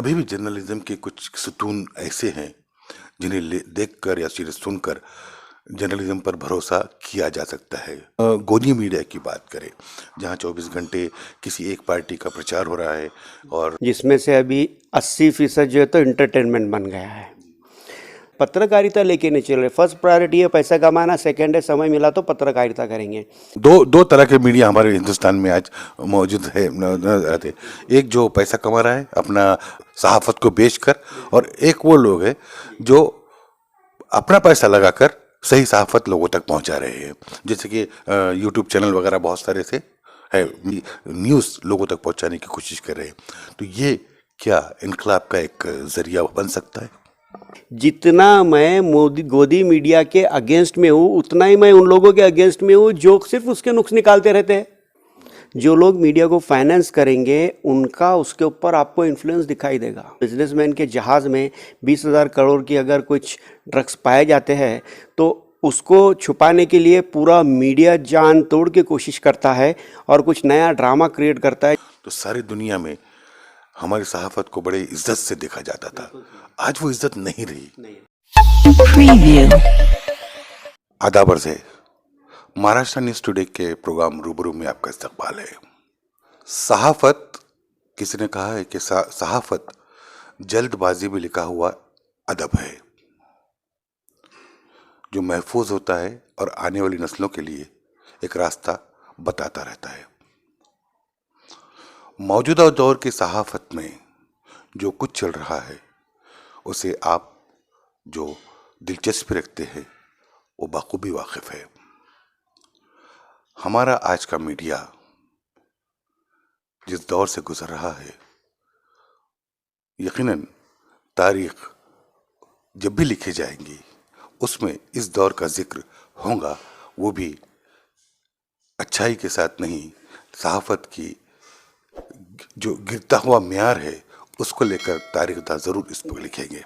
अभी भी जर्नलिज्म के कुछ सतून ऐसे हैं जिन्हें देखकर या सिर्फ सुनकर जर्नलिज्म पर भरोसा किया जा सकता है। गोदी मीडिया की बात करें, जहां 24 घंटे किसी एक पार्टी का प्रचार हो रहा है और जिसमें से अभी 80% जो है तो इंटरटेनमेंट बन गया है। पत्रकारिता लेके नहीं चल रहे। फर्स्ट प्रायोरिटी है पैसा कमाना, सेकंड है समय मिला तो पत्रकारिता करेंगे। दो तरह के मीडिया हमारे हिंदुस्तान में आज मौजूद है नजर आते। एक जो पैसा कमा रहा है अपना सहाफत को बेचकर, और एक वो लोग हैं जो अपना पैसा लगाकर सही सहाफत लोगों तक पहुंचा रहे हैं। जैसे कि यूट्यूब चैनल वगैरह बहुत सारे से है, न्यूज़ लोगों तक पहुंचाने की कोशिश कर रहे हैं। तो ये क्या इनकलाब का एक जरिया बन सकता है? जितना मैं मोदी गोदी मीडिया के अगेंस्ट में हूँ, उतना ही मैं उन लोगों के अगेंस्ट में हूँ जो सिर्फ उसके नुक्स निकालते रहते हैं। जो लोग मीडिया को फाइनेंस करेंगे उनका उसके ऊपर आपको इन्फ्लुएंस दिखाई देगा। बिजनेसमैन के जहाज़ में 20,000 करोड़ की अगर कुछ ड्रग्स पाए जाते हैं तो उसको छुपाने के लिए पूरा मीडिया जान तोड़ के कोशिश करता है और कुछ नया ड्रामा क्रिएट करता है। तो सारी दुनिया में हमारी सहाफत को बड़े इज्जत से देखा जाता था, आज वो इज्जत नहीं रही। आदाब अर्ज़ है, महाराष्ट्र न्यूज़ टुडे के प्रोग्राम रूबरू में आपका इस्तकबाल है। सहाफत, किसी ने कहा है कि सहाफत जल्दबाजी में लिखा हुआ अदब है जो महफूज होता है और आने वाली नस्लों के लिए एक रास्ता बताता रहता है। मौजूदा दौर की सहाफत में जो कुछ चल रहा है उसे आप जो दिलचस्पी रखते हैं वो बखूबी वाकिफ है। हमारा आज का मीडिया जिस दौर से गुजर रहा है, यकीनन तारीख जब भी लिखी जाएंगी उसमें इस दौर का जिक्र होगा, वो भी अच्छाई के साथ नहीं, सहाफत की जो गिरता हुआ म्यार है उसको लेकर तारीखदान जरूर इस पर लिखेंगे।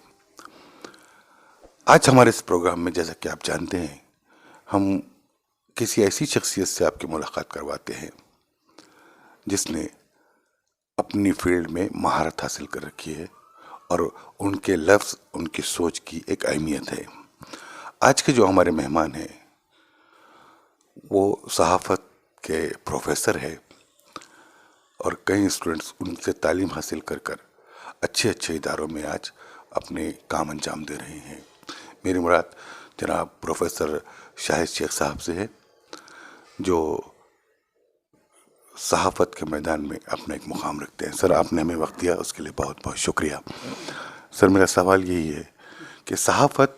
आज हमारे इस प्रोग्राम में, जैसा कि आप जानते हैं, हम किसी ऐसी शख्सियत से आपकी मुलाकात करवाते हैं जिसने अपनी फील्ड में महारत हासिल कर रखी है और उनके लफ्ज़, उनकी सोच की एक अहमियत है। आज के जो हमारे मेहमान हैं वो सहाफत के प्रोफेसर है और कई स्टूडेंट्स उनसे तालीम हासिल कर कर अच्छे अच्छे इदारों में आज अपने काम अंजाम दे रहे हैं। मेरी मुराद जनाब प्रोफेसर शाहिद शेख साहब से है जो सहाफत के मैदान में अपना एक मुकाम रखते हैं। सर, आपने हमें वक्त दिया उसके लिए बहुत बहुत शुक्रिया। सर, मेरा सवाल यही है कि सहाफत,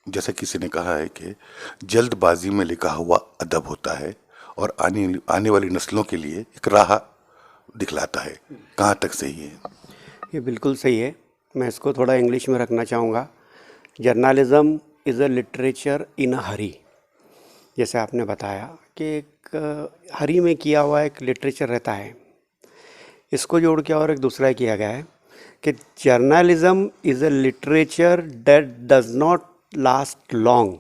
जैसे किसी ने कहा है कि जल्दबाजी में लिखा हुआ अदब होता है और आने वाली नस्लों के लिए एक राह दिखलाता है, कहाँ तक सही है? ये बिल्कुल सही है। मैं इसको थोड़ा इंग्लिश में रखना चाहूँगा। Journalism is a literature in a hurry. जैसे आपने बताया कि एक हरी में किया हुआ एक लिटरेचर रहता है, इसको जोड़ के और एक दूसरा किया गया है कि journalism is a literature that does not last long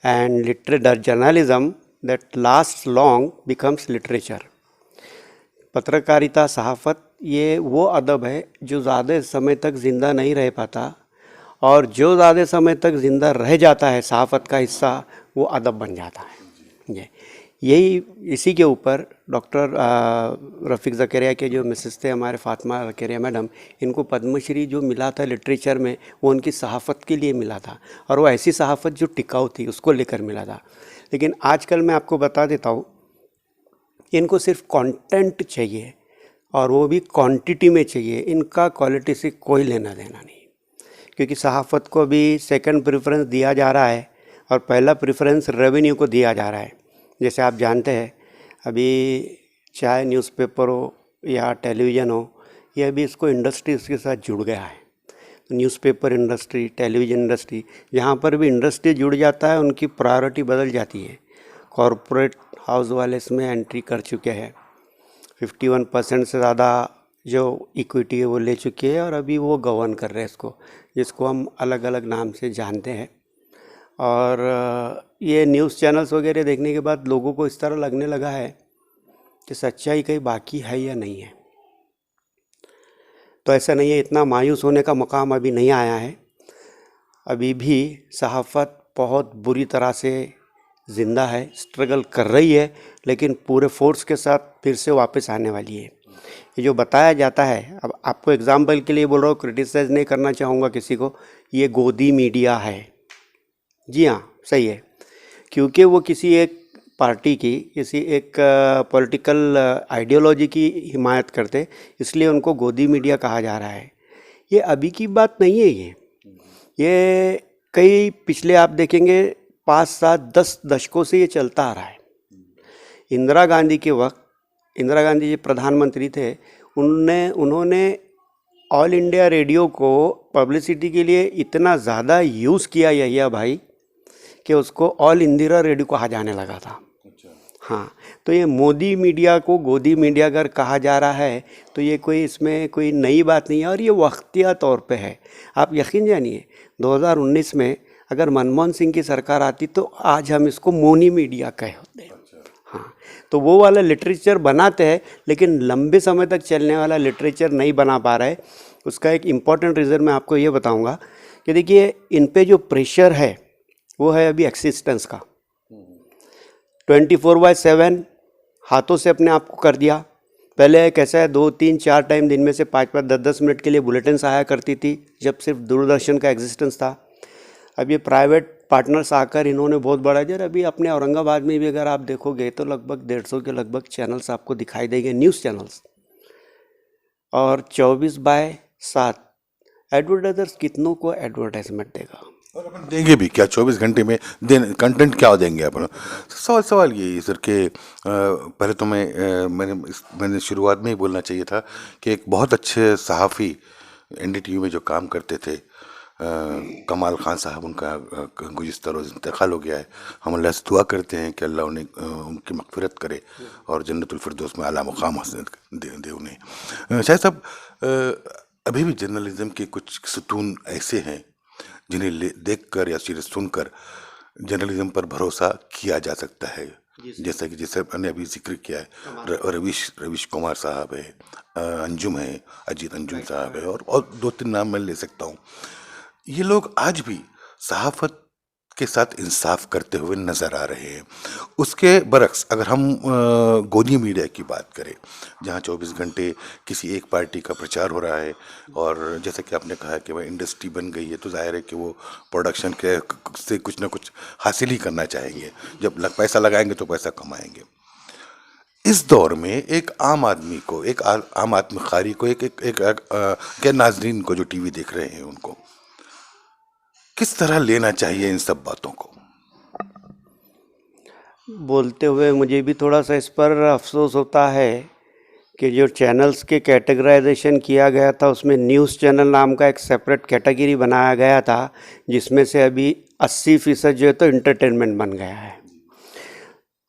and journalism that last long becomes literature. पत्रकारिता, सहाफत, ये वो अदब है जो ज़्यादा समय तक ज़िंदा नहीं रह पाता और जो ज़्यादा समय तक ज़िंदा रह जाता है सहाफत का हिस्सा, वो अदब बन जाता है। यही इसी के ऊपर डॉक्टर रफ़ीक ज़करिया के जो मिसेस थे हमारे, फातिमा ज़करिया मैडम, इनको पद्मश्री जो मिला था लिटरेचर में वो उनकी सहाफत के लिए मिला था और वो ऐसी सहाफत जो टिकाऊ थी उसको लेकर मिला था। लेकिन आजकल मैं आपको बता देता हूँ, इनको सिर्फ कंटेंट चाहिए और वो भी क्वांटिटी में चाहिए, इनका क्वालिटी से कोई लेना देना नहीं। क्योंकि सहाफ़त को भी सेकंड प्रेफरेंस दिया जा रहा है और पहला प्रेफरेंस रेवेन्यू को दिया जा रहा है। जैसे आप जानते हैं, अभी चाहे न्यूज़पेपर हो या टेलीविज़न हो, ये अभी इसको इंडस्ट्री इसके साथ जुड़ गया है। न्यूज़पेपर इंडस्ट्री, टेलीविज़न इंडस्ट्री, जहाँ पर भी इंडस्ट्री जुड़ जाता है उनकी प्रायोरिटी बदल जाती है। कॉरपोरेट हाउस वाले इसमें एंट्री कर चुके हैं, 51% से ज़्यादा जो इक्विटी है वो ले चुके हैं और अभी वो गवर्न कर रहे हैं इसको, जिसको हम अलग अलग नाम से जानते हैं। और ये न्यूज़ चैनल्स वगैरह देखने के बाद लोगों को इस तरह लगने लगा है कि सच्चाई कहीं बाकी है या नहीं है। तो ऐसा नहीं है, इतना मायूस होने का मकाम अभी नहीं आया है। अभी भी सहाफ़त बहुत बुरी तरह से ज़िंदा है, स्ट्रगल कर रही है, लेकिन पूरे फोर्स के साथ फिर से वापस आने वाली है। ये जो बताया जाता है, अब आपको एग्जाम्पल के लिए बोल रहा हूँ, क्रिटिसाइज़ नहीं करना चाहूँगा किसी को, ये गोदी मीडिया है। जी हाँ, सही है, क्योंकि वो किसी एक पार्टी की, किसी एक पॉलिटिकल आइडियोलॉजी की हिमायत करते, इसलिए उनको गोदी मीडिया कहा जा रहा है। ये अभी की बात नहीं है, ये कई पिछले आप देखेंगे 5, 7, 10 दशकों से ये चलता आ रहा है। इंदिरा गांधी के वक्त, इंदिरा गांधी जी प्रधानमंत्री थे, उन्होंने ऑल इंडिया रेडियो को पब्लिसिटी के लिए इतना ज़्यादा यूज़ किया यहिया भाई कि उसको ऑल इंदिरा रेडियो कहा जाने लगा था। हाँ, तो ये मोदी मीडिया को गोदी मीडिया अगर कहा जा रहा है तो ये कोई, इसमें कोई नई बात नहीं है, और ये वक्तिया तौर पे है। आप यकीन जानिए 2019 में अगर मनमोहन सिंह की सरकार आती तो आज हम इसको मोनी मीडिया कहे होते। हाँ, तो वो वाला लिटरेचर बनाते हैं, लेकिन लंबे समय तक चलने वाला लिटरेचर नहीं बना पा रहे। उसका एक इम्पॉर्टेंट रीज़न मैं आपको ये बताऊंगा कि देखिए, इन पे जो प्रेशर है वो है अभी एक्सिस्टेंस का। 24/7 हाथों से अपने आप को कर दिया। पहले कैसा है, 2, 3, 4 टाइम दिन में से 5, 10 मिनट के लिए बुलेटिन्स आया करती थी, जब सिर्फ दूरदर्शन का एग्जिस्टेंस था। अब ये प्राइवेट पार्टनर्स आकर इन्होंने बहुत बड़ा जर, अभी अपने औरंगाबाद में भी अगर आप देखोगे तो लगभग 150 के लगभग चैनल्स आपको दिखाई देंगे, न्यूज़ चैनल्स, और 24/7 एडवर्टाइजर्स कितनों को एडवर्टाइजमेंट देगा, और अपन देंगे भी क्या 24 घंटे में कंटेंट क्या देंगे अपन। सवाल ये सर के पहले तो मैंने शुरुआत में ही बोलना चाहिए था कि एक बहुत अच्छे सहाफ़ी एनडीटीवी में जो काम करते थे, कमाल खान साहब, उनका गुज़िश्ता रोज़ इंतकाल हो गया है। हम अल्लाह से दुआ करते हैं कि अल्लाह उन्हें उनकी मग़फ़िरत करे और जन्नतुल फिरदौस में आला मुक़ाम हासिल दे उन्हें। शायद साहब, अभी भी जर्नलिज़्म के कुछ सुतून ऐसे हैं जिन्हें देखकर या फिर सुनकर जर्नलिज्म पर भरोसा किया जा सकता है, जैसा कि जैसे मैंने अभी जिक्र किया है, रवीश कुमार साहब है, अंजुम है, अजीत अंजुम साहब है, और 2-3 नाम मैं ले सकता हूँ। ये लोग आज भी सहाफ़त के साथ इंसाफ करते हुए नज़र आ रहे हैं। उसके बरक्स अगर हम गोदी मीडिया की बात करें, जहाँ 24 घंटे किसी एक पार्टी का प्रचार हो रहा है, और जैसा कि आपने कहा कि वह इंडस्ट्री बन गई है, तो जाहिर है कि वो प्रोडक्शन के से कुछ ना कुछ हासिल ही करना चाहेंगे। जब पैसा लगाएंगे तो पैसा कमाएंगे। इस दौर में एक आम आदमी को, एक आम आदमी खारी को, के नाजरीन को जो टीवी देख रहे हैं, उनको किस तरह लेना चाहिए इन सब बातों को? बोलते हुए मुझे भी थोड़ा सा इस पर अफसोस होता है कि जो चैनल्स के कैटेगराइजेशन किया गया था, उसमें न्यूज़ चैनल नाम का एक सेपरेट कैटेगरी बनाया गया था, जिसमें से अभी 80% जो है तो इंटरटेनमेंट बन गया है।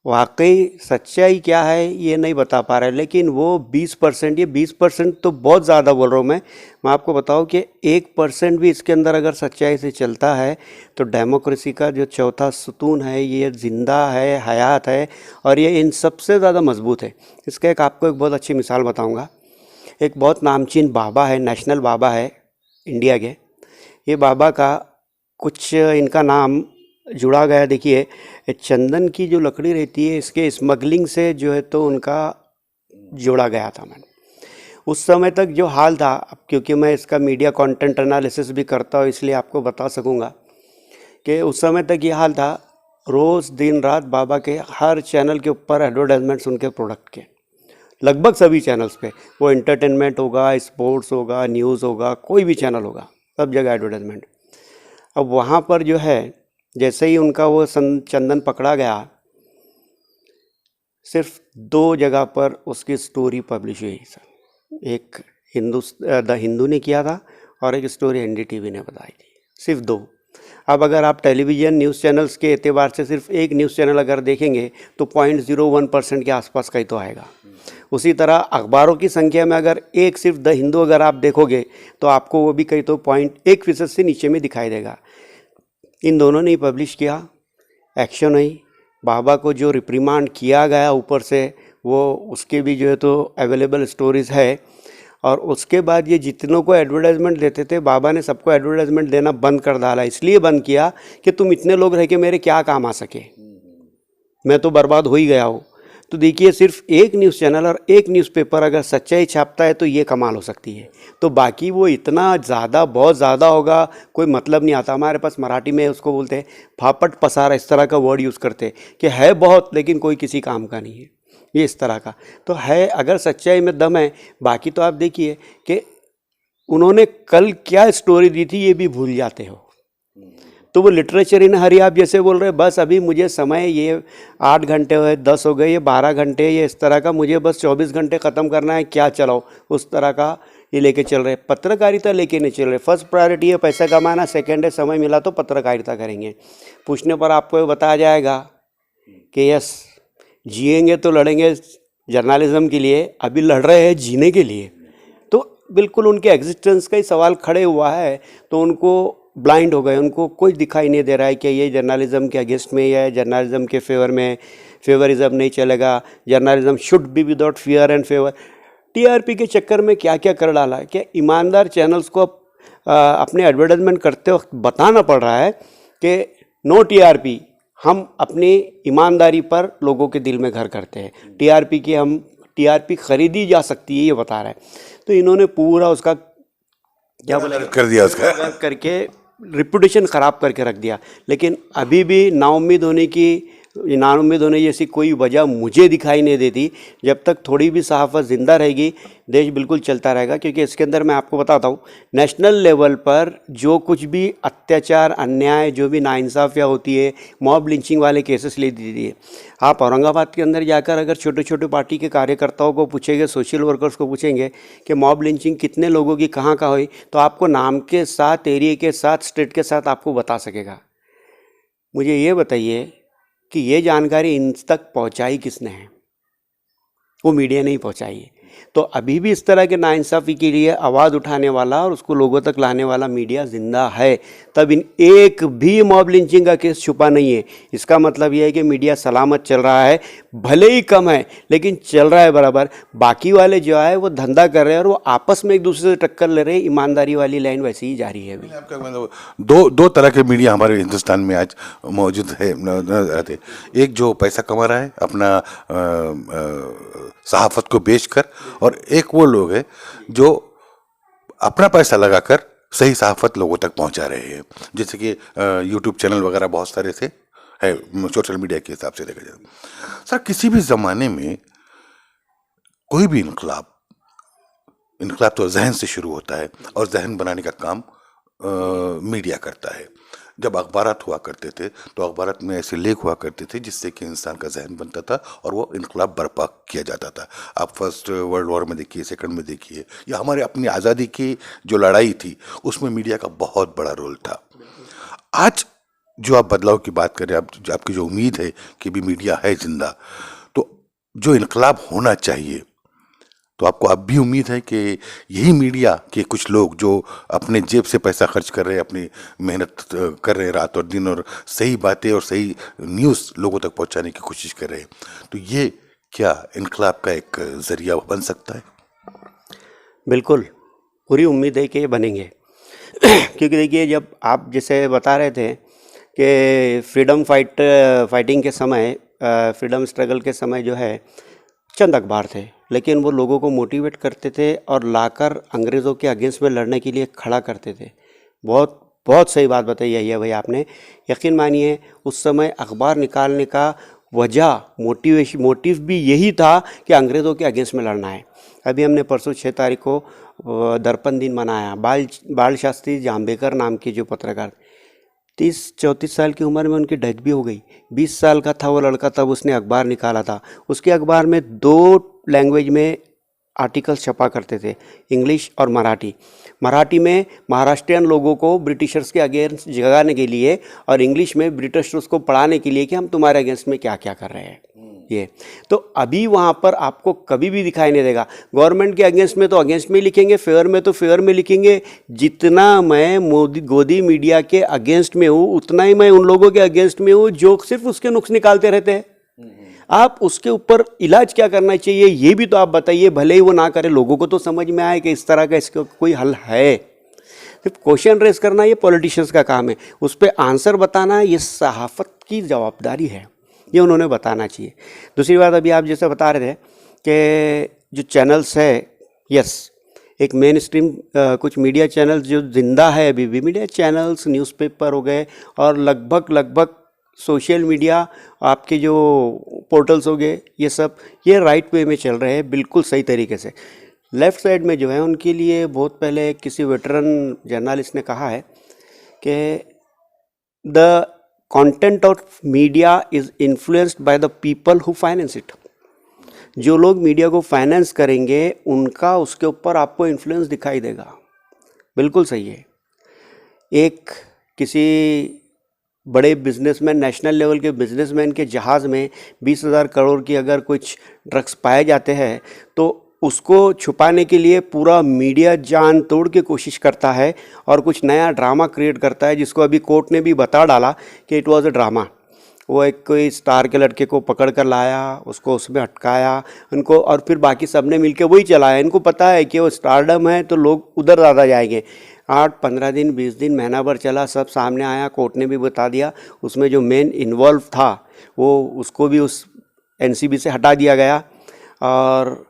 वाकई सच्चाई क्या है ये नहीं बता पा रहे, लेकिन वो 20%, ये 20% तो बहुत ज़्यादा बोल रहा हूँ मैं आपको बताऊँ कि 1% भी इसके अंदर अगर सच्चाई से चलता है तो डेमोक्रेसी का जो चौथा सुतून है ये ज़िंदा है, हयात है, और ये इन सबसे ज़्यादा मजबूत है। इसका आपको एक बहुत अच्छी मिसाल बताऊँगा। एक बहुत नामचीन बाबा है, नेशनल बाबा है इंडिया के। ये बाबा का कुछ इनका नाम जुड़ा गया, देखिए चंदन की जो लकड़ी रहती है इसके स्मगलिंग से जो है तो उनका जोड़ा गया था। मैंने उस समय तक जो हाल था, अब क्योंकि मैं इसका मीडिया कंटेंट एनालिसिस भी करता हूँ इसलिए आपको बता सकूँगा कि उस समय तक ये हाल था, रोज़ दिन रात बाबा के हर चैनल के ऊपर एडवर्टाइजमेंट्स उनके प्रोडक्ट के, लगभग सभी चैनल्स पे, वो एंटरटेनमेंट होगा, स्पोर्ट्स होगा, न्यूज़ होगा, कोई भी चैनल होगा, सब जगह एडवर्टाइजमेंट। अब वहाँ पर जो है जैसे ही उनका वो चंदन पकड़ा गया, सिर्फ 2 जगह पर उसकी स्टोरी पब्लिश हुई सर। एक द हिंदू ने किया था और एक स्टोरी एनडीटीवी ने बताई थी, सिर्फ 2। अब अगर आप टेलीविज़न न्यूज़ चैनल्स के एतबार से सिर्फ एक न्यूज़ चैनल अगर देखेंगे तो 0.01% के आसपास का ही तो आएगा। उसी तरह अखबारों की संख्या में अगर एक सिर्फ द हिंदू अगर आप देखोगे तो आपको वो भी कहीं तो 0.1% से नीचे में दिखाई देगा। इन दोनों ने ही पब्लिश किया, एक्शन हुई, बाबा को जो रिप्रीमांड किया गया ऊपर से वो उसके भी जो है तो अवेलेबल स्टोरीज़ है। और उसके बाद ये जितनों को एडवर्टाइजमेंट देते थे, बाबा ने सबको एडवर्टाइजमेंट देना बंद कर डाला। इसलिए बंद किया कि तुम इतने लोग रह के मेरे क्या काम आ सके, मैं तो बर्बाद हो ही गया हूँ। तो देखिए, सिर्फ एक न्यूज़ चैनल और एक न्यूज़पेपर अगर सच्चाई छापता है तो ये कमाल हो सकती है। तो बाकी वो इतना ज़्यादा, बहुत ज़्यादा होगा, कोई मतलब नहीं आता। हमारे पास मराठी में उसको बोलते हैं फापट पसारा, इस तरह का वर्ड यूज़ करते हैं कि है बहुत लेकिन कोई किसी काम का नहीं है, ये इस तरह का। तो है, अगर सच्चाई में दम है। बाकी तो आप देखिए कि उन्होंने कल क्या स्टोरी दी थी ये भी भूल जाते हो। तो वो लिटरेचर इन हरी, आप जैसे बोल रहे हैं बस अभी मुझे समय, ये 8 घंटे हुए, 10 हो गए, ये 12 घंटे, ये इस तरह का, मुझे बस 24 घंटे ख़त्म करना है, क्या चलाओ, उस तरह का ये लेके चल रहे। पत्रकारिता लेके नहीं चल रहे। फर्स्ट प्रायोरिटी है पैसा कमाना, सेकेंड है समय मिला तो पत्रकारिता करेंगे। पूछने पर आपको बताया जाएगा कि यस, जिएंगे तो लड़ेंगे जर्नलिज्म के लिए, अभी लड़ रहे हैं जीने के लिए। तो बिल्कुल उनके एग्जिस्टेंस का ही सवाल खड़े हुआ है। तो उनको ब्लाइंड हो गए, उनको कुछ दिखाई नहीं दे रहा है कि ये जर्नलिज्म के अगेंस्ट में या जर्नलिज्म के फेवर में। फेवरिज्म नहीं चलेगा, journalism should be without fear and favour. TRP के चक्कर में क्या क्या कर डाला है कि ईमानदार चैनल्स को अपने एडवर्टाइजमेंट करते वक्त बताना पड़ रहा है कि नो टीआरपी, हम अपनी ईमानदारी पर लोगों के दिल में घर करते हैं। टीआरपी खरीदी जा सकती है, ये बता रहा है। तो इन्होंने पूरा उसका क्या बोला कर दिया, उसका करके रिपुटेशन ख़राब करके रख दिया। लेकिन अभी भी नाउम्मीद होने जैसी कोई वजह मुझे दिखाई नहीं देती। जब तक थोड़ी भी सहाफ़त ज़िंदा रहेगी, देश बिल्कुल चलता रहेगा। क्योंकि इसके अंदर मैं आपको बताता हूँ, नेशनल लेवल पर जो कुछ भी अत्याचार, अन्याय, जो भी नाइंसाफ़ियाँ होती है, मॉब लिंचिंग वाले केसेस ले दीजिए आप। औरंगाबाद के अंदर जाकर अगर छोटे छोटे पार्टी के कार्यकर्ताओं को पूछेंगे, सोशल वर्कर्स को पूछेंगे कि मॉब लिंचिंग कितने लोगों की कहाँ हुई, तो आपको नाम के साथ, एरिया के साथ, स्टेट के साथ आपको बता सकेगा। मुझे ये बताइए कि ये जानकारी इन तक पहुंचाई किसने है? वो मीडिया नहीं पहुंचाई है। तो अभी भी इस तरह के नाइंसाफ़ी के लिए आवाज़ उठाने वाला और उसको लोगों तक लाने वाला मीडिया ज़िंदा है। तब इन एक भी मॉब लिंचिंग का केस छुपा नहीं है। इसका मतलब यह है कि मीडिया सलामत चल रहा है, भले ही कम है लेकिन चल रहा है बराबर। बाकी वाले जो है वो धंधा कर रहे हैं और वो आपस में एक दूसरे से टक्कर ले रहे हैं। ईमानदारी वाली लाइन वैसे ही जारी है अभी। आपका मतलब दो तरह के मीडिया हमारे हिंदुस्तान में आज मौजूद है, रहते। एक जो पैसा कमा रहा है अपना सहाफत को बेचकर, और एक वो लोग हैं जो अपना पैसा लगाकर सही सहाफत लोगों तक पहुंचा रहे हैं। जैसे कि यूट्यूब चैनल वगैरह बहुत सारे से है, सोशल मीडिया के हिसाब से देखा जाए। सर, किसी भी ज़माने में कोई भी इनकलाब तो जहन से शुरू होता है और जहन बनाने का काम मीडिया करता है। जब अखबारात हुआ करते थे तो अखबारात में ऐसे लेख हुआ करते थे जिससे कि इंसान का जहन बनता था और वो इनकलाब बर्पा किया जाता था। आप फर्स्ट वर्ल्ड वॉर में देखिए, सेकंड में देखिए, या हमारे अपनी आज़ादी की जो लड़ाई थी उसमें मीडिया का बहुत बड़ा रोल था। आज जो आप बदलाव की बात करें, आपकी जो उम्मीद है कि भी मीडिया है जिंदा, तो जो इनकलाब होना चाहिए, तो आपको अब भी उम्मीद है कि यही मीडिया के कुछ लोग जो अपने जेब से पैसा खर्च कर रहे हैं, अपनी मेहनत कर रहे हैं रात और दिन, और सही बातें और सही न्यूज़ लोगों तक पहुंचाने की कोशिश कर रहे हैं, तो ये क्या इनकलाब का एक ज़रिया बन सकता है? बिल्कुल, पूरी उम्मीद है कि ये बनेंगे। क्योंकि देखिए, जब आप जैसे बता रहे थे कि फाइटिंग के समय, फ्रीडम स्ट्रगल के समय जो है चंद अखबार थे, लेकिन वो लोगों को मोटिवेट करते थे और लाकर अंग्रेज़ों के अगेंस्ट में लड़ने के लिए खड़ा करते थे। बहुत बहुत सही बात बताई है भाई आपने। यकीन मानिए, उस समय अखबार निकालने का वजह, मोटिव भी यही था कि अंग्रेज़ों के अगेंस्ट में लड़ना है। अभी हमने परसों 6 तारीख को दर्पण दिन मनाया। बाल शास्त्री जाम्बेकर नाम के जो पत्रकार, 30-34 साल की उम्र में उनकी डेथ भी हो गई। 20 साल का था वो लड़का, तब उसने अखबार निकाला था। उसके अखबार में 2 लैंग्वेज में आर्टिकल्स छपा करते थे, इंग्लिश और मराठी। मराठी में महाराष्ट्रियन लोगों को ब्रिटिशर्स के अगेंस्ट जगाने के लिए, और इंग्लिश में ब्रिटिशर्स को पढ़ाने के लिए कि हम तुम्हारे अगेंस्ट में क्या क्या कर रहे हैं। ये तो अभी वहाँ पर आपको कभी भी दिखाई नहीं देगा। गवर्नमेंट के अगेंस्ट में तो अगेंस्ट में लिखेंगे, फेवर में तो फेवर में लिखेंगे। जितना मैं गोदी मीडिया के अगेंस्ट में हूँ, उतना ही मैं उन लोगों के अगेंस्ट में हूँ जो सिर्फ उसके नुक्स निकालते रहते हैं। आप उसके ऊपर इलाज क्या करना चाहिए ये भी तो आप बताइए, भले ही वो ना करे, लोगों को तो समझ में आए कि इस तरह का इसका कोई हल है। सिर्फ क्वेश्चन रेस करना ये पॉलिटिशियंस का काम है, उस पर आंसर बताना ये सहाफ़त की जवाबदारी है, ये उन्होंने बताना चाहिए। दूसरी बात, अभी आप जैसे बता रहे थे कि जो चैनल्स है, यस, एक मेन स्ट्रीम कुछ मीडिया चैनल्स जो जिंदा है अभी भी, मीडिया चैनल्स, न्यूज़पेपर हो गए, और लगभग सोशल मीडिया आपके जो पोर्टल्स हो गए, ये सब ये राइट वे में चल रहे हैं बिल्कुल सही तरीके से। लेफ़्ट साइड में जो है उनके लिए बहुत पहले किसी वेटरन जर्नलिस्ट ने कहा है कि the content of media is influenced by the people who finance it. जो लोग मीडिया को फाइनेंस करेंगे उनका उसके ऊपर आपको इन्फ्लुएंस दिखाई देगा, बिल्कुल सही है। एक किसी बड़े बिजनेसमैन, नेशनल लेवल के बिजनेसमैन के जहाज़ में 20,000 करोड़ की अगर कुछ ड्रग्स पाए जाते हैं तो उसको छुपाने के लिए पूरा मीडिया जान तोड़ के कोशिश करता है और कुछ नया ड्रामा क्रिएट करता है, जिसको अभी कोर्ट ने भी बता डाला कि इट वाज अ ड्रामा। वो एक कोई स्टार के लड़के को पकड़ कर लाया, उसको उसमें अटकाया उनको, और फिर बाकी सब ने मिल के वही चलाया। इनको पता है कि वो स्टारडम है तो लोग उधर ज़्यादा जाएंगे। 8-15 दिन, 20 दिन, महीना भर चला, सब सामने आया, कोर्ट ने भी बता दिया। उसमें जो मेन इन्वॉल्व था वो, उसको भी उस एनसीबी से हटा दिया गया, और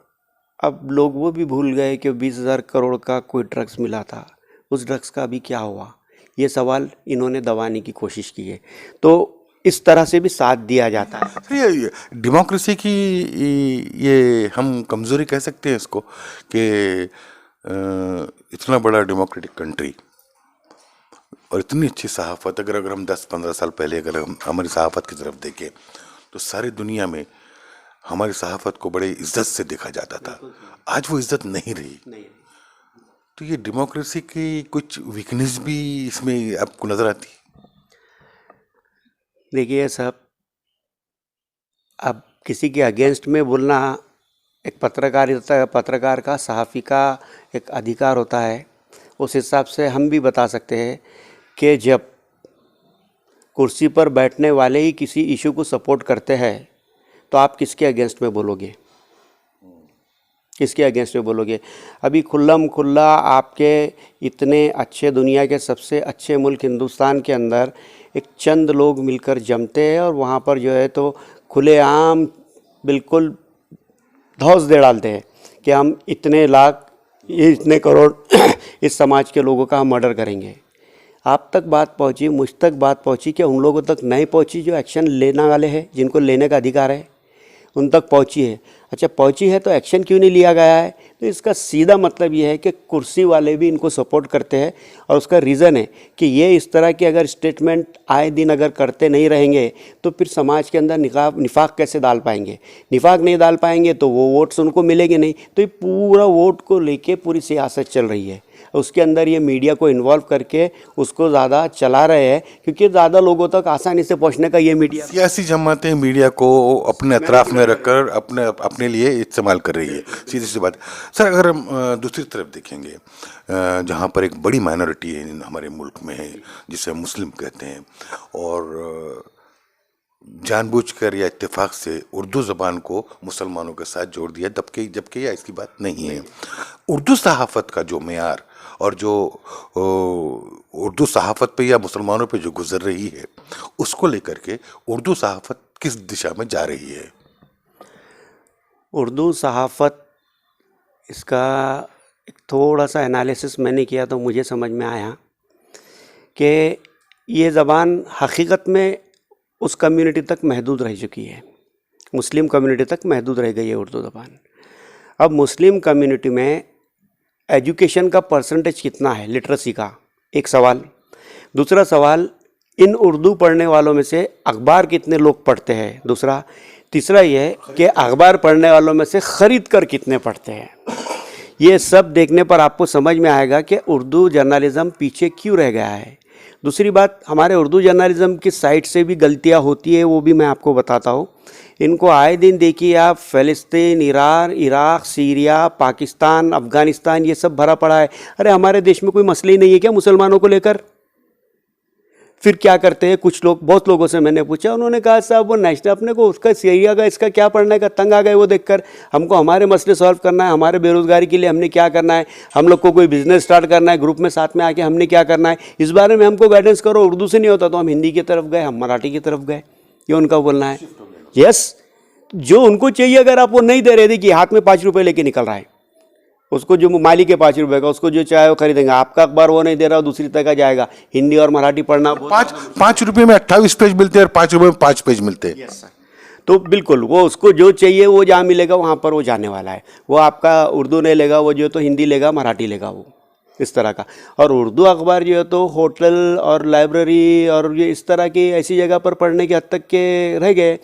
अब लोग वो भी भूल गए कि 20,000 करोड़ का कोई ड्रग्स मिला था। उस ड्रग्स का अभी क्या हुआ, ये सवाल इन्होंने दबाने की कोशिश की है। तो इस तरह से भी साथ दिया जाता है। ये डेमोक्रेसी की ये हम कमज़ोरी कह सकते हैं इसको कि इतना बड़ा डेमोक्रेटिक कंट्री और इतनी अच्छी सहाफ़त, अगर हम 10-15 साल पहले अगर हम हमारी सहाफ़त की तरफ देखें तो सारी दुनिया में हमारी सहाफ़त को बड़े इज्जत से देखा जाता था। आज वो इज्जत नहीं रही। तो ये डेमोक्रेसी की कुछ वीकनेस भी इसमें आपको नज़र आती है? देखिए साहब, अब किसी के अगेंस्ट में बोलना एक पत्रकार का, सहाफ़ी का एक अधिकार होता है। उस हिसाब से हम भी बता सकते हैं कि जब कुर्सी पर बैठने वाले ही किसी इशू को सपोर्ट करते हैं तो आप किसके अगेंस्ट में बोलोगे, किसके अगेंस्ट में बोलोगे? अभी खुल्ला आपके इतने अच्छे, दुनिया के सबसे अच्छे मुल्क हिंदुस्तान के अंदर एक चंद लोग मिलकर जमते हैं और वहाँ पर जो है तो खुलेआम बिल्कुल धौंस दे डालते हैं कि हम इतने लाख, इतने करोड़ इस समाज के लोगों का हम मर्डर करेंगे। आप तक बात पहुँची, मुझ तक बात पहुँची, कि उन लोगों तक नहीं पहुँची जो एक्शन लेने वाले हैं, जिनको लेने का अधिकार है, उन तक पहुँची है। अच्छा, पहुँची है तो एक्शन क्यों नहीं लिया गया है? तो इसका सीधा मतलब ये है कि कुर्सी वाले भी इनको सपोर्ट करते हैं, और उसका रीज़न है कि ये इस तरह के अगर स्टेटमेंट आए दिन अगर करते नहीं रहेंगे तो फिर समाज के अंदर निफाक कैसे डाल पाएंगे? निफाक नहीं डाल पाएंगे तो वो वोट्स उनको मिलेंगे नहीं। तो ये पूरा वोट को लेके पूरी सियासत चल रही है, उसके अंदर ये मीडिया को इन्वॉल्व करके उसको ज़्यादा चला रहे हैं, क्योंकि ज़्यादा लोगों तक आसानी से पहुंचने का ये मीडिया, सियासी जमातें मीडिया को अपने अतराफ में रखकर अपने लिए इस्तेमाल कर रही है। सीधी सी बात सर, अगर हम दूसरी तरफ देखेंगे जहाँ पर एक बड़ी माइनॉरिटी है हमारे मुल्क में है, जिसे हम मुस्लिम कहते हैं, और जानबूझकर या इत्तेफाक से उर्दू ज़बान को मुसलमानों के साथ जोड़ दिया, जबकि यह इसकी बात नहीं है। उर्दू सहाफ़त का जो मेयार और जो उर्दू सहाफ़त पे या मुसलमानों पे जो गुजर रही है, उसको लेकर के उर्दू सहाफ़त किस दिशा में जा रही है? उर्दू सहाफ़त, इसका एक थोड़ा सा एनालिसिस मैंने किया तो मुझे समझ में आया कि ये ज़बान हकीकत में उस कम्युनिटी तक महदूद रह चुकी है, मुस्लिम कम्युनिटी तक महदूद रह गई है उर्दू ज़बान। अब मुस्लिम कम्युनिटी में एजुकेशन का परसेंटेज कितना है, लिटरेसी का, एक सवाल। दूसरा सवाल, इन उर्दू पढ़ने वालों में से अखबार कितने लोग पढ़ते हैं, दूसरा। तीसरा ये है कि अखबार पढ़ने वालों में से ख़रीद कर कितने पढ़ते हैं। ये सब देखने पर आपको समझ में आएगा कि उर्दू जर्नलिज़म पीछे क्यों रह गया है। दूसरी बात, हमारे उर्दू जर्नलिज़म की साइड से भी गलतियाँ होती है, वो भी मैं आपको बताता हूँ। इनको आए दिन देखिए आप, फ़लस्तीन, Iran, Iraq, Syria, Pakistan, Afghanistan, ये सब भरा पड़ा है। अरे हमारे देश में कोई मसले ही नहीं है क्या मुसलमानों को लेकर? फिर क्या करते हैं कुछ लोग, बहुत लोगों से मैंने पूछा, उन्होंने कहा साहब वो नेशनल, अपने को उसका सीरिया का इसका क्या पढ़ना है, का तंग आ गए वो देखकर। हमको हमारे मसले सॉल्व करना है, हमारे बेरोजगारी के लिए हमने क्या करना है, हम लोग को कोई बिजनेस स्टार्ट करना है, ग्रुप में साथ में आके हमने क्या करना है, इस बारे में हमको गाइडेंस करो। उर्दू से नहीं होता तो हम हिंदी की तरफ गए, हम मराठी की तरफ गए, ये उनका बोलना है। यस, जो उनको चाहिए अगर आप वो नहीं दे रहे थे कि हाथ में 5 रुपये लेके निकल रहा है, उसको जो मालिक है 5 रुपए का, उसको जो चाहे वो खरीदेंगे, आपका अखबार वो नहीं दे रहा, दूसरी तरह का जाएगा। हिंदी और मराठी पढ़ना, 5 रुपये में 28 पेज मिलते हैं और 5 रुपये में 5 पेज मिलते हैं। तो बिल्कुल वो उसको जो चाहिए वो जहाँ मिलेगा वहाँ पर वो जाने वाला है। वो आपका उर्दू नहीं लेगा, वो जो तो हिंदी लेगा, मराठी लेगा, वो इस तरह का। और उर्दू अखबार जो है तो होटल और लाइब्रेरी और ये इस तरह की ऐसी जगह पर पढ़ने के हद तक के रह गए।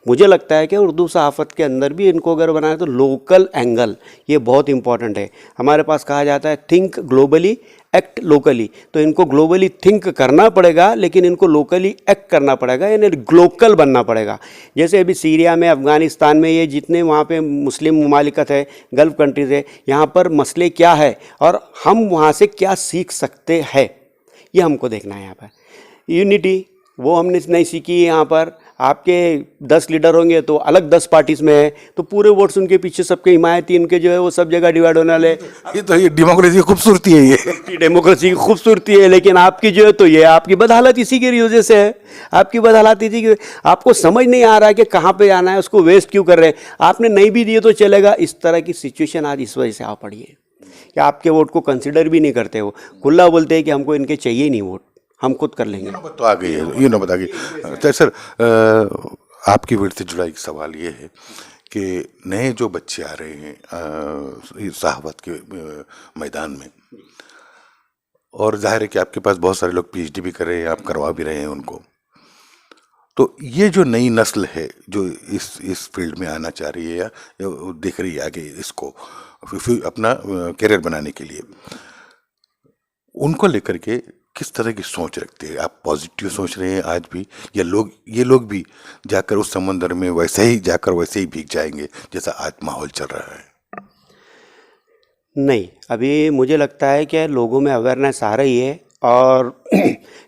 मुझे लगता है कि उर्दू सहाफ़त के अंदर भी इनको अगर बनाए तो लोकल एंगल ये बहुत इंपॉर्टेंट है। हमारे पास कहा जाता है थिंक ग्लोबली एक्ट लोकली, तो इनको ग्लोबली थिंक करना पड़ेगा लेकिन इनको लोकली एक्ट करना पड़ेगा, यानी ग्लोकल बनना पड़ेगा। जैसे अभी सीरिया में, अफ़गानिस्तान में, ये जितने वहाँ पे मुस्लिम ममालिकत है, गल्फ़ कंट्रीज़ है, यहाँ पर मसले क्या है और हम वहाँ से क्या सीख सकते हैं, ये हमको देखना है। यहाँ पर यूनिटी वो हमने नहीं सीखी। यहाँ पर आपके 10 लीडर होंगे तो अलग 10 पार्टीज में है, तो पूरे वोट्स उनके पीछे, सबके हिमायती उनके जो है वो सब जगह डिवाइड होने वाले। ये डेमोक्रेसी की खूबसूरती है, ये डेमोक्रेसी की खूबसूरती है। लेकिन आपकी जो है तो ये आपकी बदहालत इसी की वजह से है, आपकी बदहालत इसी की। आपको समझ नहीं आ रहा है कि कहाँ पे जाना है, उसको वेस्ट क्यों कर रहे हैं। आपने नहीं भी दिए तो चलेगा, इस तरह की सिचुएशन आज इस वजह से आ पड़ी है कि आपके वोट को कंसिडर भी नहीं करते। वो खुला बोलते हैं कि हमको इनके चाहिए नहीं वोट, हम खुद कर लेंगे। तो आ गई है, ये नौबत आ गई। तो सर, आपकी फील्ड से जुड़ा एक सवाल ये है कि नए जो बच्चे आ रहे हैं सहावत के मैदान में, और जाहिर है कि आपके पास बहुत सारे लोग पीएचडी भी कर रहे हैं, आप करवा भी रहे हैं उनको, तो ये जो नई नस्ल है जो इस फील्ड में आना चाह रही है या देख रही है आगे इसको अपना करियर बनाने के लिए, उनको लेकर के किस तरह की सोच रखते हैं आप? पॉजिटिव सोच रहे हैं आज भी, या ये लोग भी जाकर उस समंदर में वैसे ही भीग जाएंगे जैसा आज माहौल चल रहा है? नहीं, अभी मुझे लगता है कि लोगों में अवेयरनेस आ रही है और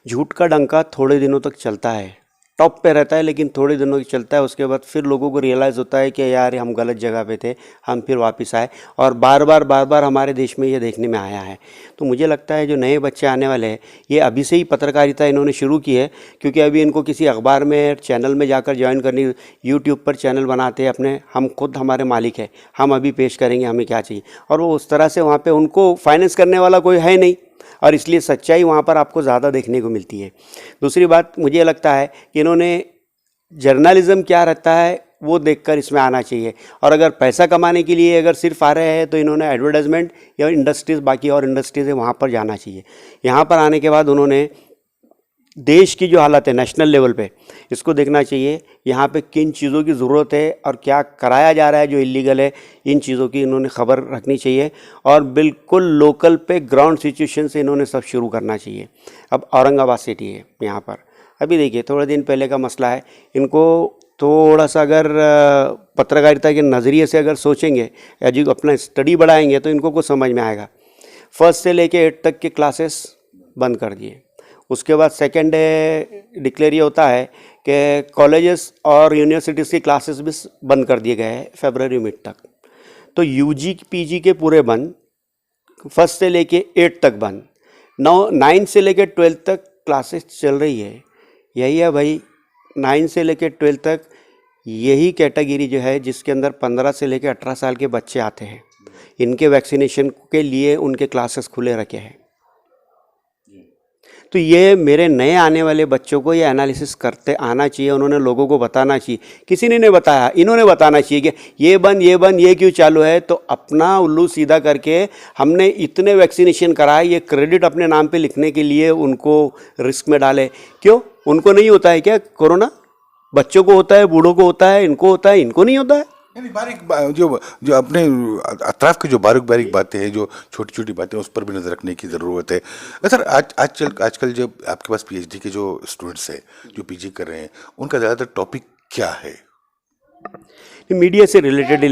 झूठ का डंका थोड़े दिनों तक चलता है, टॉप पे रहता है लेकिन थोड़े दिनों तक चलता है। उसके बाद फिर लोगों को रियलाइज़ होता है कि यार हम गलत जगह पे थे, हम फिर वापस आए। और बार बार हमारे देश में ये देखने में आया है। तो मुझे लगता है जो नए बच्चे आने वाले हैं, ये अभी से ही पत्रकारिता इन्होंने शुरू की है, क्योंकि अभी इनको किसी अखबार में चैनल में जाकर ज्वाइन करनी, यूट्यूब पर चैनल बनाते हैं अपने, हम खुद हमारे मालिक हैं, हम अभी पेश करेंगे हमें क्या चाहिए, और वो उस तरह से वहाँ पर उनको फाइनेंस करने वाला कोई है नहीं, और इसलिए सच्चाई वहाँ पर आपको ज़्यादा देखने को मिलती है। दूसरी बात मुझे लगता है कि इन्होंने जर्नलिज़्म क्या रहता है वो देखकर इसमें आना चाहिए, और अगर पैसा कमाने के लिए अगर सिर्फ आ रहे हैं तो इन्होंने एडवर्टाइजमेंट या इंडस्ट्रीज़, बाकी और इंडस्ट्रीज़ है वहाँ पर जाना चाहिए। यहाँ पर आने के बाद उन्होंने देश की जो हालत है नेशनल लेवल पे, इसको देखना चाहिए, यहाँ पे किन चीज़ों की ज़रूरत है और क्या कराया जा रहा है जो इलीगल है, इन चीज़ों की इन्होंने खबर रखनी चाहिए, और बिल्कुल लोकल पे ग्राउंड सिचुएशन से इन्होंने सब शुरू करना चाहिए। अब औरंगाबाद सिटी है यहाँ पर, अभी देखिए थोड़े दिन पहले का मसला है, इनको थोड़ा सा अगर पत्रकारिता के नज़रिए से अगर सोचेंगे या जो अपना स्टडी बढ़ाएंगे तो इनको कुछ समझ में आएगा। 1 से लेके 8 तक के क्लासेस बंद कर दिए, उसके बाद सेकेंड डे डिक्लेयर ये होता है कि कॉलेजेस और यूनिवर्सिटीज़ की क्लासेस भी बंद कर दिए गए हैं फरवरी मिड तक। तो यूजी पीजी के पूरे बंद, 1 से लेके 8 तक बंद, 9 से लेके 12 तक क्लासेस चल रही है। यही है भाई, 9 से लेके 12 तक यही कैटेगरी जो है जिसके अंदर 15 से लेके 18 साल के बच्चे आते हैं, इनके वैक्सीनेशन के लिए उनके क्लासेस खुले रखे हैं। तो ये मेरे नए आने वाले बच्चों को ये एनालिसिस करते आना चाहिए, उन्होंने लोगों को बताना चाहिए, किसी ने नहीं बताया, इन्होंने बताना चाहिए कि ये बंद ये क्यों चालू है। तो अपना उल्लू सीधा करके हमने इतने वैक्सीनेशन कराए, ये क्रेडिट अपने नाम पे लिखने के लिए उनको रिस्क में डाले। क्यों? उनको नहीं होता है क्या कोरोना? बच्चों को होता है, बूढ़ों को होता है, इनको होता है, इनको नहीं होता है। यानी जो अपने अतराफ की जो बारीक बातें हैं, जो छोटी छोटी बातें, उस पर भी नजर रखने की ज़रूरत है। सर, आजकल जब आपके पास पीएचडी के जो स्टूडेंट्स हैं जो पीजी कर रहे हैं, उनका ज़्यादातर टॉपिक क्या है? मीडिया से रिलेटेड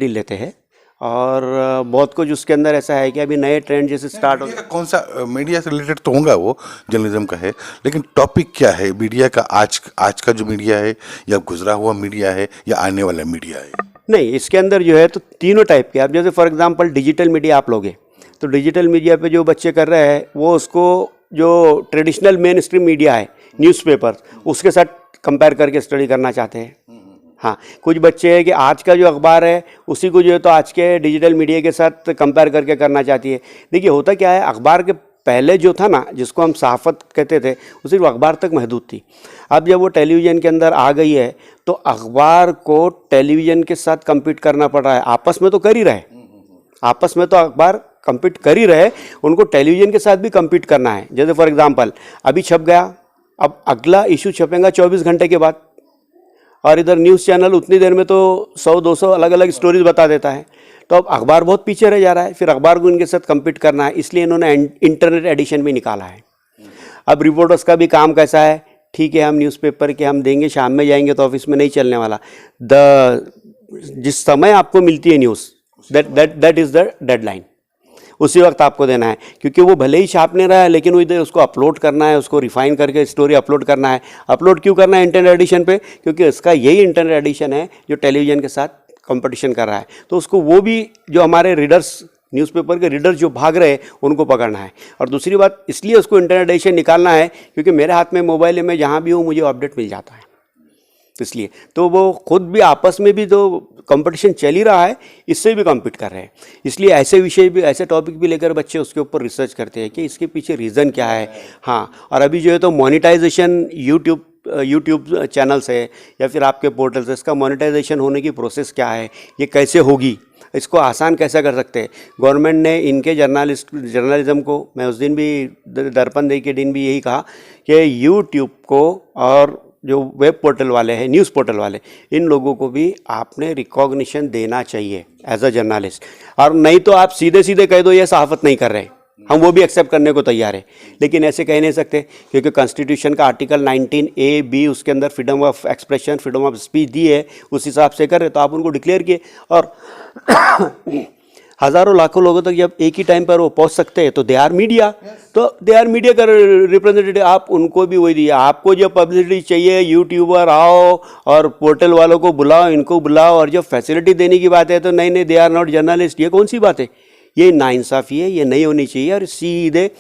ही लेते हैं, और बहुत कुछ उसके अंदर ऐसा है कि अभी नए ट्रेंड जैसे स्टार्ट हो मीडिया का कौन सा, मीडिया से रिलेटेड तो होगा वो, जर्नलिज्म का है, लेकिन टॉपिक क्या है मीडिया का? आज का जो मीडिया है, या गुजरा हुआ मीडिया है, या आने वाला मीडिया है? नहीं, इसके अंदर जो है तो तीनों टाइप के, आप जैसे फॉर एग्जांपल डिजिटल मीडिया आप लोगे तो डिजिटल मीडिया पे जो बच्चे कर रहे हैं वो उसको जो ट्रेडिशनल मेन स्ट्रीम मीडिया है न्यूज़पेपर उसके साथ कंपेयर करके स्टडी करना चाहते हैं। हाँ, कुछ बच्चे हैं कि आज का जो अखबार है उसी को जो है तो आज के डिजिटल मीडिया के साथ कंपेयर करके करना चाहती है। देखिए होता क्या है, अखबार के पहले जो था ना, जिसको हम सहाफ़त कहते थे, वो सिर्फ अखबार तक महदूद थी। अब जब वो टेलीविज़न के अंदर आ गई है तो अखबार को टेलीविज़न के साथ कम्पीट करना पड़ रहा है। आपस में तो कर ही रहे, आपस में तो अखबार कम्पीट कर ही रहे, उनको टेलीविज़न के साथ भी कम्पीट करना है। जैसे फॉर एग्जांपल अभी छप गया, अब अगला इशू छपेगा 24 घंटे के बाद, और इधर न्यूज़ चैनल उतनी देर में तो 100-200 अलग अलग स्टोरीज बता देता है। तो अब अखबार बहुत पीछे रह जा रहा है, फिर अखबार को इनके साथ कम्पीट करना है, इसलिए इन्होंने इंटरनेट एडिशन भी निकाला है। अब रिपोर्टर्स का भी काम कैसा है, ठीक है हम न्यूज़पेपर के हम देंगे, शाम में जाएंगे तो ऑफिस में नहीं चलने वाला। जिस समय आपको मिलती है news, that is the deadline, उसी वक्त आपको देना है, क्योंकि वो भले ही छाप नहीं रहा है लेकिन वो इधर उसको अपलोड करना है, उसको रिफाइन करके स्टोरी अपलोड करना है। अपलोड क्यों करना है इंटरनेट एडिशन पे? क्योंकि इसका यही इंटरनेट एडिशन है जो टेलीविज़न के साथ कंपटीशन कर रहा है। तो उसको वो भी जो हमारे रीडर्स, न्यूज़पेपर के रीडर्स जो भाग रहे हैं उनको पकड़ना है। और दूसरी बात इसलिए उसको इंटरनेट एडिशन निकालना है क्योंकि मेरे हाथ में मोबाइल है, मैं जहाँ भी हूँ मुझे अपडेट मिल जाता है, इसलिए तो वो खुद भी आपस में भी तो कंपटीशन चल ही रहा है, इससे भी कम्पीट कर रहे हैं। इसलिए ऐसे विषय भी, ऐसे टॉपिक भी लेकर बच्चे उसके ऊपर रिसर्च करते हैं कि इसके पीछे रीज़न क्या है। हाँ, और अभी जो है तो मोनेटाइजेशन यूट्यूब चैनल्स है या फिर आपके पोर्टल्स है, इसका मोनेटाइजेशन होने की प्रोसेस क्या है, ये कैसे होगी, इसको आसान कैसे कर सकते हैं। गवर्नमेंट ने इनके जर्नलिज्म को, मैं उस दिन भी दर्पण डे के दिन भी यही कहा कि यूट्यूब को और जो वेब पोर्टल वाले हैं, न्यूज़ पोर्टल वाले, इन लोगों को भी आपने रिकॉग्निशन देना चाहिए एज अ जर्नलिस्ट। और नहीं तो आप सीधे सीधे कह दो ये सहाफ़त नहीं कर रहे, हम वो भी एक्सेप्ट करने को तैयार है, लेकिन ऐसे कह नहीं सकते क्योंकि कॉन्स्टिट्यूशन का आर्टिकल 19A-B उसके अंदर freedom of expression, freedom of speech दी है, उस हिसाब से कर रहे तो आप उनको डिक्लेयर किए। और हज़ारों लाखों लोगों तक जब एक ही टाइम पर वो पहुंच सकते हैं तो दे आर मीडिया, तो दे आर मीडिया का रिप्रेजेंटेटिव, आप उनको भी वही दिया। आपको जब पब्लिसिटी चाहिए, यूट्यूबर आओ और पोर्टल वालों को बुलाओ, इनको बुलाओ, और जब फैसिलिटी देने की बात है तो नहीं दे आर नॉट जर्नलिस्ट, ये कौन सी बात है? ये नाइंसाफ़ी है, ये नहीं होनी चाहिए। और सीधे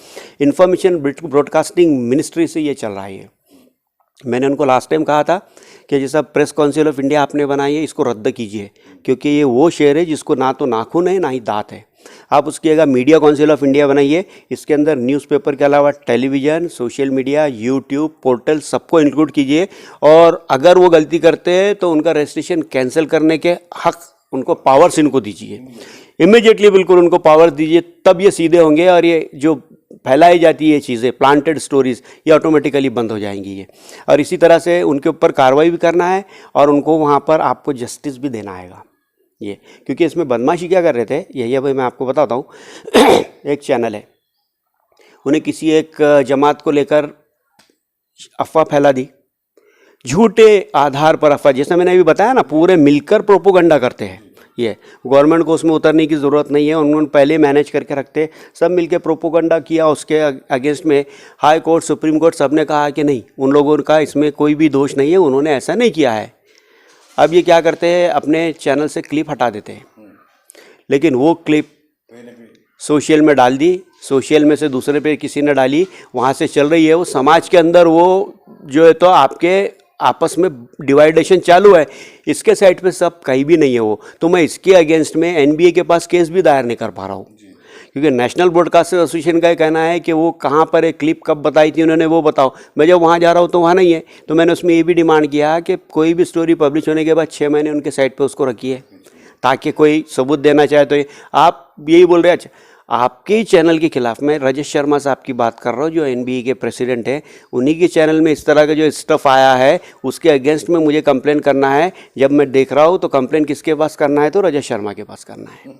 इंफॉर्मेशन ब्रॉडकास्टिंग मिनिस्ट्री से ये चल रहा है। मैंने उनको लास्ट टाइम कहा था कि जैसा प्रेस काउंसिल ऑफ इंडिया आपने बनाई है, इसको रद्द कीजिए, क्योंकि ये वो शहर है जिसको ना तो नाखून है ना ही दांत है। आप उसकी जगह मीडिया काउंसिल ऑफ इंडिया बनाइए, इसके अंदर न्यूज़पेपर के अलावा television, social media, YouTube, portal सबको इंक्लूड कीजिए। और अगर वो गलती करते हैं तो उनका रजिस्ट्रेशन कैंसिल करने के हक, उनको पावर्स इनको दीजिए, इमीडिएटली बिल्कुल उनको पावर दीजिए, तब ये सीधे होंगे। और ये जो फैलाई जाती है चीज़ें, प्लांटेड स्टोरीज, ये ऑटोमेटिकली बंद हो जाएंगी ये। और इसी तरह से उनके ऊपर कार्रवाई भी करना है और उनको वहाँ पर आपको जस्टिस भी देना आएगा ये, क्योंकि इसमें बदमाशी क्या कर रहे थे, यही अभी मैं आपको बताता हूँ। एक चैनल है, उन्हें किसी एक जमात को लेकर अफवाह फैला दी, झूठे आधार पर अफवाह, जैसे मैंने अभी बताया ना, पूरे मिलकर प्रोपोगंडा करते हैं। ये गवर्नमेंट को उसमें उतरने की ज़रूरत नहीं है, उन्होंने पहले मैनेज करके रखते, सब मिलके प्रोपोगंडा किया उसके अगेंस्ट में। हाई कोर्ट, सुप्रीम कोर्ट, सब ने कहा कि नहीं, उन लोगों का इसमें कोई भी दोष नहीं है, उन्होंने ऐसा नहीं किया है। अब ये क्या करते हैं, अपने चैनल से क्लिप हटा देते हैं, लेकिन वो क्लिप सोशल में डाल दी, सोशल में से दूसरे पे किसी ने डाली, वहाँ से चल रही है वो समाज के अंदर, वो जो है तो आपके आपस में डिवाइडेशन चालू है। इसके साइड पे सब कहीं भी नहीं है वो, तो मैं इसके अगेंस्ट में एनबीए के पास केस भी दायर नहीं कर पा रहा हूँ, क्योंकि नेशनल ब्रॉडकास्टर एसोसिएशन का कहना है कि वो कहाँ पर एक क्लिप कब बताई थी उन्होंने वो बताओ। मैं जब वहाँ जा रहा हूँ तो वहाँ नहीं है, तो मैंने उसमें ये भी डिमांड किया कि कोई भी स्टोरी पब्लिश होने के बाद 6 महीने उनके साइट पर उसको रखिए, ताकि कोई सबूत देना चाहे तो। आप यही बोल रहे हैं, अच्छा आपके चैनल के खिलाफ, मैं राजेश शर्मा साहब की बात कर रहा हूँ जो एनबीए के प्रेसिडेंट हैं, उन्हीं के चैनल में इस तरह का जो स्टफ आया है उसके अगेंस्ट में मुझे कंप्लेन करना है। जब मैं देख रहा हूँ तो कंप्लेन किसके पास करना है, तो राजेश शर्मा के पास करना है।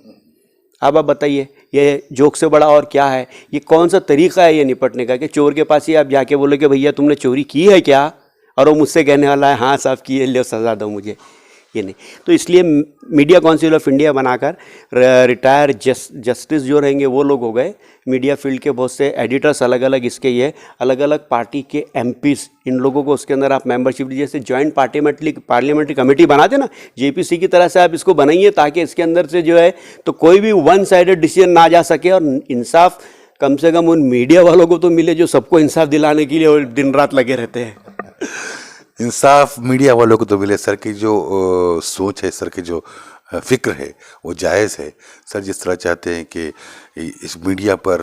अब आप बताइए, ये जोक से बड़ा और क्या है? ये कौन सा तरीका है ये निपटने का कि चोर के पास ही आप जाके बोले कि भैया तुमने चोरी की है क्या, और वो मुझसे कहने वाला है हाँ साहब की है, लो सज़ा दो मुझे। ये नहीं। तो इसलिए मीडिया काउंसिल ऑफ इंडिया बनाकर रिटायर जस्टिस जो रहेंगे वो लोग हो गए, मीडिया फील्ड के बहुत से एडिटर्स अलग अलग इसके, ये अलग अलग पार्टी के एमपीज, इन लोगों को उसके अंदर आप मेंबरशिप दीजिए। जैसे जॉइंट पार्लियामेंट्री कमेटी बनाते ना, जेपीसी की तरह से आप इसको बनाइए, ताकि इसके अंदर से जो है तो कोई भी वन साइडेड डिसीजन ना जा सके, और इंसाफ कम से कम उन मीडिया वालों को तो मिले जो सबको इंसाफ दिलाने के लिए और दिन रात लगे रहते हैं। इंसाफ मीडिया वालों को तो मिले। सर की जो सोच है, सर की जो फिक्र है वो जायज़ है। सर जिस तरह चाहते हैं कि इस मीडिया पर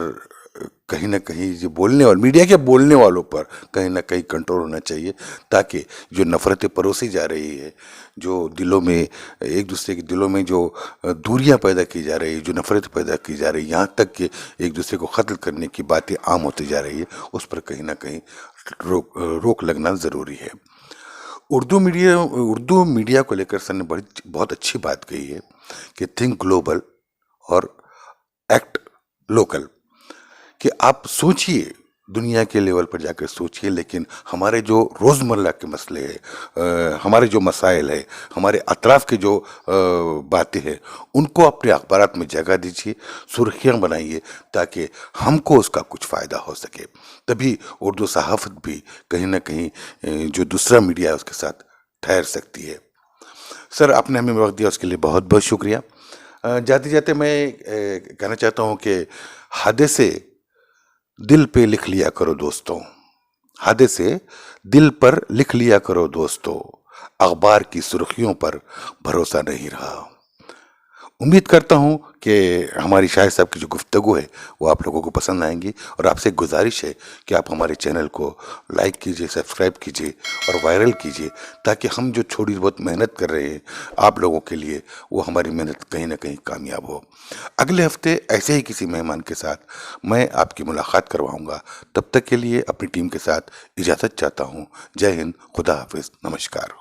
कहीं ना कहीं जो बोलने वाले, मीडिया के बोलने वालों पर कहीं ना कहीं कंट्रोल होना चाहिए, ताकि जो नफ़रतें परोसी जा रही है, जो दिलों में, एक दूसरे के दिलों में जो दूरियां पैदा की जा रही है, जो नफ़रत पैदा की जा रही है, यहाँ तक कि एक दूसरे को कत्ल करने की बातें आम होती जा रही है, उस पर कहीं ना कहीं रोक लगना ज़रूरी है। उर्दू मीडिया को लेकर सर ने बहुत अच्छी बात कही है कि थिंक ग्लोबल और एक्ट लोकल, कि आप सोचिए, दुनिया के लेवल पर जाकर सोचिए, लेकिन हमारे जो रोज़मर्रा के मसले हैं, हमारे जो मसाइल है, हमारे अतराफ़ के जो बातें हैं, उनको अपने अखबारात में जगह दीजिए, सुर्खियाँ बनाइए, ताकि हमको उसका कुछ फ़ायदा हो सके। तभी उर्दू सहाफ़त भी कहीं ना कहीं जो दूसरा मीडिया है उसके साथ ठहर सकती है। सर आपने हमें वक्त दिया, उसके लिए बहुत बहुत शुक्रिया। जाते जाते मैं कहना चाहता हूँ कि हद से दिल पे लिख लिया करो दोस्तों, हद से दिल पर लिख लिया करो दोस्तों, अखबार की सुर्खियों पर भरोसा नहीं रहा। उम्मीद करता हूँ कि हमारी शाहिद साहब की जो गुफ्तगू है वो आप लोगों को पसंद आएंगी, और आपसे गुजारिश है कि आप हमारे चैनल को लाइक कीजिए, सब्सक्राइब कीजिए और वायरल कीजिए, ताकि हम जो थोड़ी बहुत मेहनत कर रहे हैं आप लोगों के लिए, वो हमारी मेहनत कहीं ना कहीं कामयाब हो। अगले हफ्ते ऐसे ही किसी मेहमान के साथ मैं आपकी मुलाकात करवाऊँगा। तब तक के लिए अपनी टीम के साथ इजाज़त चाहता हूँ। जय हिंद, खुदा हाफिज़, नमस्कार।